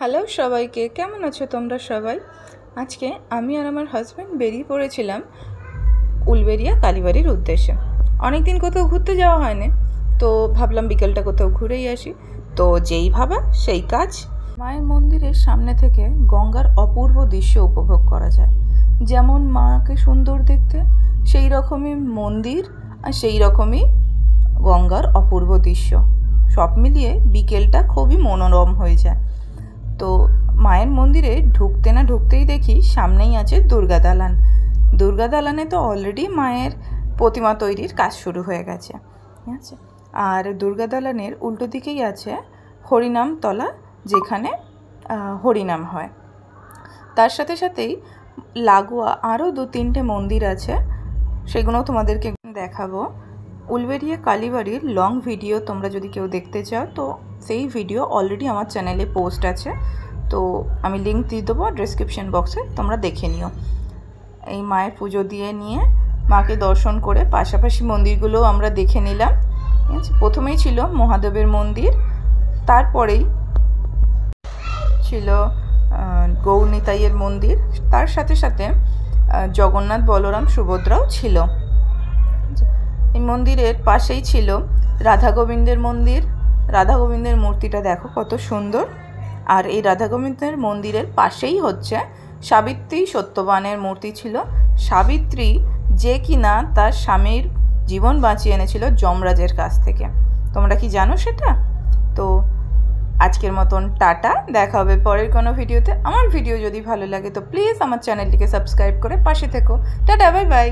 Hello সবাইকে, কেমন আছো তোমরা সবাই? আজকে আমি আর আমার হাজব্যান্ড বেরিয়ে পড়েছিলাম উলবেড়িয়া কালীবাড়ির উদ্দেশ্যে। অনেক দিন কোথাও ঘুরতে যাওয়া হয়নি, তো ভাবলাম বিকেলটা কোথাও ঘুরেই আসি। তো যেই ভাবা সেই কাজ। মায়ের মন্দিরের সামনে থেকে গঙ্গার অপূর্ব দৃশ্য উপভোগ করা যায়। যেমন মাকে সুন্দর দেখতে, সেই রকমই মন্দির আর সেই রকমই গঙ্গার অপূর্ব দৃশ্য, সব মিলিয়ে বিকেলটা খুবই মনোরম হয়ে যায়। তো মায়ের মন্দিরে ঢুকতে না ঢুকতেই দেখি সামনেই আছে দুর্গা দালান। দুর্গা দালানে তো অলরেডি মায়ের প্রতিমা তৈরির কাজ শুরু হয়ে গেছে, ঠিক আছে। আর দুর্গা দালানের উল্টো দিকেই আছে হরিনাম তলা, যেখানে হরিনাম হয়। তার সাথে সাথেই লাগোয়া আরও 2-3টে মন্দির আছে, সেগুলো তোমাদেরকে দেখাবো। উলবেড়িয়া কালীবাড়ির লং ভিডিও তোমরা যদি কেউ দেখতে চাও, তো সেই ভিডিও অলরেডি আমার চ্যানেলে পোস্ট আছে, তো আমি লিঙ্ক দিয়ে দেবো ডেসক্রিপশন বক্সে, তোমরা দেখে নিও। এই মায়ের পুজো দিয়ে নিয়ে মাকে দর্শন করে পাশাপাশি মন্দিরগুলোও আমরা দেখে নিলাম, ঠিক আছে। প্রথমেই ছিল মহাদেবের মন্দির, তারপরেই ছিল গৌরনিতাইয়ের মন্দির, তার সাথে সাথে জগন্নাথ, বলরাম, সুভদ্রাও ছিল। এই মন্দিরের পাশেই ছিল রাধা গোবিন্দের মন্দির। রাধা গোবিন্দের মূর্তিটা দেখো কত সুন্দর। আর এই রাধা গোবিন্দের মন্দিরের পাশেই হচ্ছে সাবিত্রী সত্যবানের মূর্তি ছিল। সাবিত্রী যে কিনা তার স্বামীর জীবন বাঁচিয়ে এনেছিল যমরাজের কাছ থেকে। তোমরা কি জানো সেটা? তো আজকের মতন টাটা, দেখা হবে পরের কোনো ভিডিওতে। আমার ভিডিও যদি ভালো লাগে তো প্লিজ আমার চ্যানেলটিকে সাবস্ক্রাইব করে পাশে থেকো। Tata, bye bye.